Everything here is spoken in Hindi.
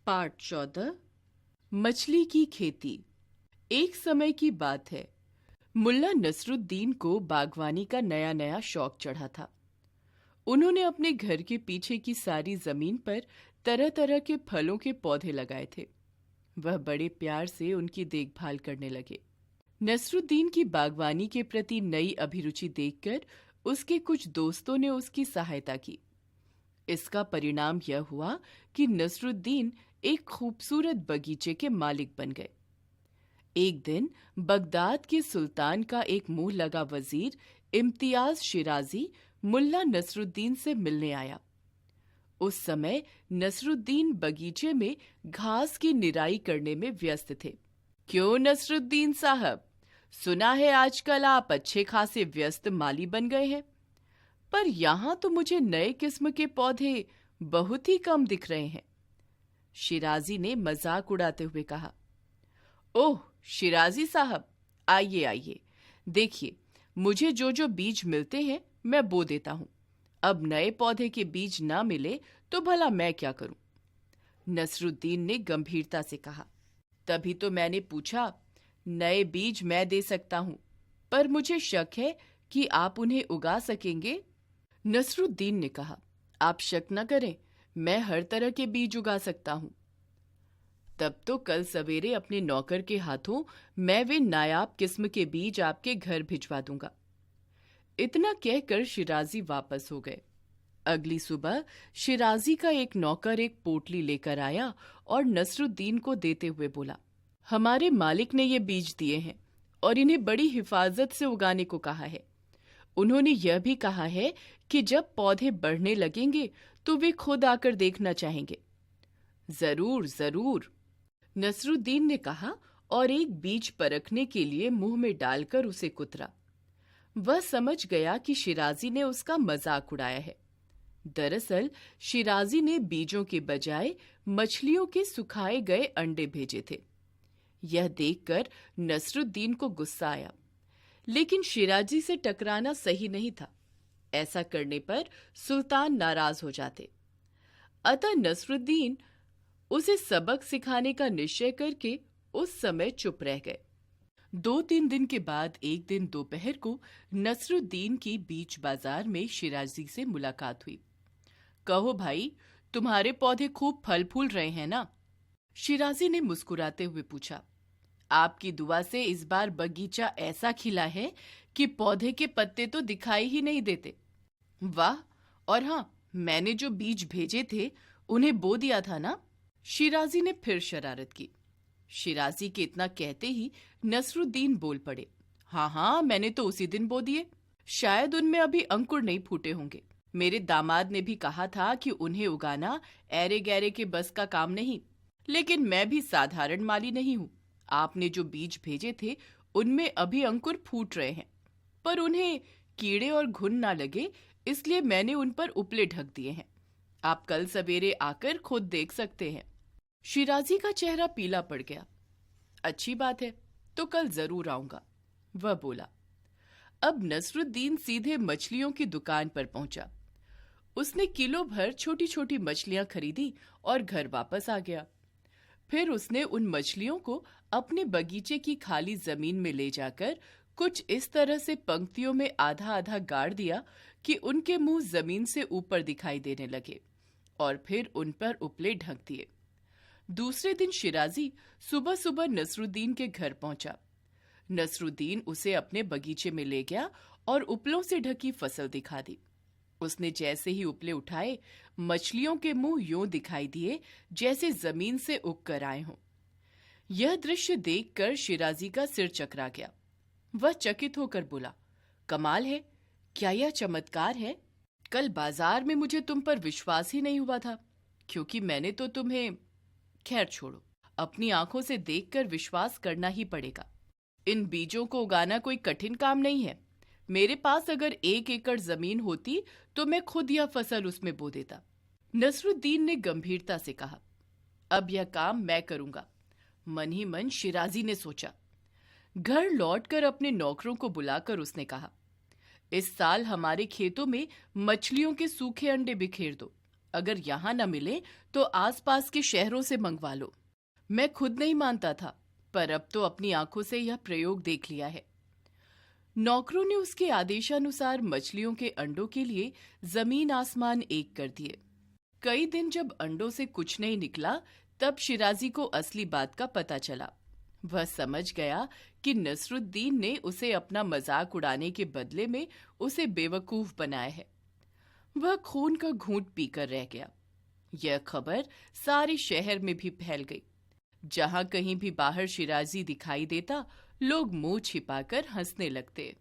पार्ट 14 मछली की खेती। एक समय की बात है। मुल्ला नसरुद्दीन को बागवानी का नया नया शौक चढ़ा था। उन्होंने अपने घर के पीछे की सारी जमीन पर तरह तरह के फलों के पौधे लगाए थे। वह बड़े प्यार से उनकी देखभाल करने लगे। नसरुद्दीन की बागवानी के प्रति नई अभिरुचि देखकर उसके कुछ दोस्तों ने उसकी सहायता की। इसका परिणाम यह हुआ कि नसरुद्दीन एक खूबसूरत बगीचे के मालिक बन गए। एक दिन बगदाद के सुल्तान का एक मुंह लगा वजीर इम्तियाज शिराजी मुल्ला नसरुद्दीन से मिलने आया। उस समय नसरुद्दीन बगीचे में घास की निराई करने में व्यस्त थे। क्यों नसरुद्दीन साहब, सुना है आजकल आप अच्छे खासे व्यस्त माली बन गए हैं, पर यहाँ तो मुझे नए किस्म के पौधे बहुत ही कम दिख रहे हैं। शिराजी ने मजाक उड़ाते हुए कहा। ओह शिराजी साहब, आइए आइए, देखिए मुझे जो जो बीज मिलते हैं मैं बो देता हूँ। अब नए पौधे के बीज ना मिले तो भला मैं क्या करूं? नसरुद्दीन ने गंभीरता से कहा। तभी तो मैंने पूछा, नए बीज मैं दे सकता हूं, पर मुझे शक है कि आप उन्हें उगा सकेंगे। नसरुद्दीन ने कहा, आप शक न करें, मैं हर तरह के बीज उगा सकता हूं। तब तो कल सवेरे अपने नौकर के हाथों मैं वे नायाब किस्म के बीज आपके घर भिजवा दूंगा। इतना कहकर शिराजी वापस हो गए। अगली सुबह शिराजी का एक नौकर एक पोटली लेकर आया और नसरुद्दीन को देते हुए बोला, हमारे मालिक ने ये बीज दिए हैं और इन्हें बड़ी हिफाजत से उगाने को कहा है। उन्होंने यह भी कहा है कि जब पौधे बढ़ने लगेंगे तो वे खुद आकर देखना चाहेंगे। जरूर जरूर, नसरुद्दीन ने कहा और एक बीज परखने के लिए मुंह में डालकर उसे कुतरा। वह समझ गया कि शिराजी ने उसका मजाक उड़ाया है। दरअसल शिराजी ने बीजों के बजाय मछलियों के सुखाए गए अंडे भेजे थे। यह देखकर नसरुद्दीन को गुस्सा आया, लेकिन शिराजी से टकराना सही नहीं था। ऐसा करने पर सुल्तान नाराज हो जाते। अतः नसरुद्दीन उसे सबक सिखाने का निश्चय करके उस समय चुप रह गए। 2-3 दिन के बाद एक दिन दोपहर को नसरुद्दीन की बीच बाजार में शिराजी से मुलाकात हुई। कहो भाई, तुम्हारे पौधे खूब फल फूल रहे हैं ना? शिराजी ने मुस्कुराते हुए पूछा। आपकी दुआ से इस बार बगीचा ऐसा खिला है कि पौधे के पत्ते तो दिखाई ही नहीं देते। वाह, और हाँ, मैंने जो बीज भेजे थे उन्हें बो दिया था ना? शिराजी ने फिर शरारत की। शिराजी के इतना कहते ही नसरुद्दीन बोल पड़े। हाँ हाँ, मैंने तो उसी दिन बो दिए। शायद उनमें अभी अंकुर नहीं फूटे होंगे। मेरे दामाद ने भी कहा था कि उन्हें उगाना ऐरे गैरे के बस का काम नहीं, लेकिन मैं भी साधारण माली नहीं हूँ। आपने जो बीज भेजे थे उनमें अभी अंकुर फूट रहे हैं, पर उन्हें कीड़े और घुन ना लगे इसलिए मैंने उन पर उपले ढक दिए हैं। आप कल सवेरे आकर खुद देख सकते हैं। शिराजी का चेहरा पीला पड़ गया। अच्छी बात है, तो कल जरूर आऊंगा, वह बोला। अब नसरुद्दीन सीधे मछलियों की दुकान पर पहुंचा। उसने किलो भर छोटी छोटी मछलियां खरीदी और घर वापस आ गया। फिर उसने उन मछलियों को अपने बगीचे की खाली जमीन में ले जाकर कुछ इस तरह से पंक्तियों में आधा आधा गाड़ दिया कि उनके मुंह जमीन से ऊपर दिखाई देने लगे, और फिर उन पर उपले ढक दिए। दूसरे दिन शिराजी सुबह सुबह नसरुद्दीन के घर पहुंचा। नसरुद्दीन उसे अपने बगीचे में ले गया और उपलों से ढकी फसल दिखा दी। उसने जैसे ही उपले उठाए, मछलियों के मुंह यूं दिखाई दिए जैसे जमीन से उग कर आए हों। यह दृश्य देखकर शिराजी का सिर चकरा गया। वह चकित होकर बोला, कमाल है, क्या यह चमत्कार है? कल बाजार में मुझे तुम पर विश्वास ही नहीं हुआ था, क्योंकि मैंने तो तुम्हें... खैर छोड़ो, अपनी आंखों से देखकर विश्वास करना ही पड़ेगा। इन बीजों को उगाना कोई कठिन काम नहीं है। मेरे पास अगर 1 एकड़ जमीन होती तो मैं खुद यह फसल उसमें बो देता। नसरुद्दीन ने गंभीरता से कहा। अब यह काम मैं करूंगा, मन ही मन शिराजी ने सोचा। घर लौटकर अपने नौकरों को बुलाकर उसने कहा, इस साल हमारे खेतों में मछलियों के सूखे अंडे बिखेर दो। अगर यहाँ न मिले तो आसपास के शहरों से मंगवा लो। मैं खुद नहीं मानता था, पर अब तो अपनी आंखों से यह प्रयोग देख लिया है। नौकरों ने उसके आदेशानुसार मछलियों के अंडों के लिए जमीन आसमान एक कर दिए। कई दिन जब अंडों से कुछ नहीं निकला, तब शिराजी को असली बात का पता चला। वह समझ गया कि नसरुद्दीन ने उसे अपना मजाक उड़ाने के बदले में उसे बेवकूफ बनाया है। वह खून का घूंट पीकर रह गया। यह खबर सारे शहर में भी फैल गई। जहां कहीं भी बाहर शिराजी दिखाई देता, लोग मुंह छिपाकर हंसने लगते।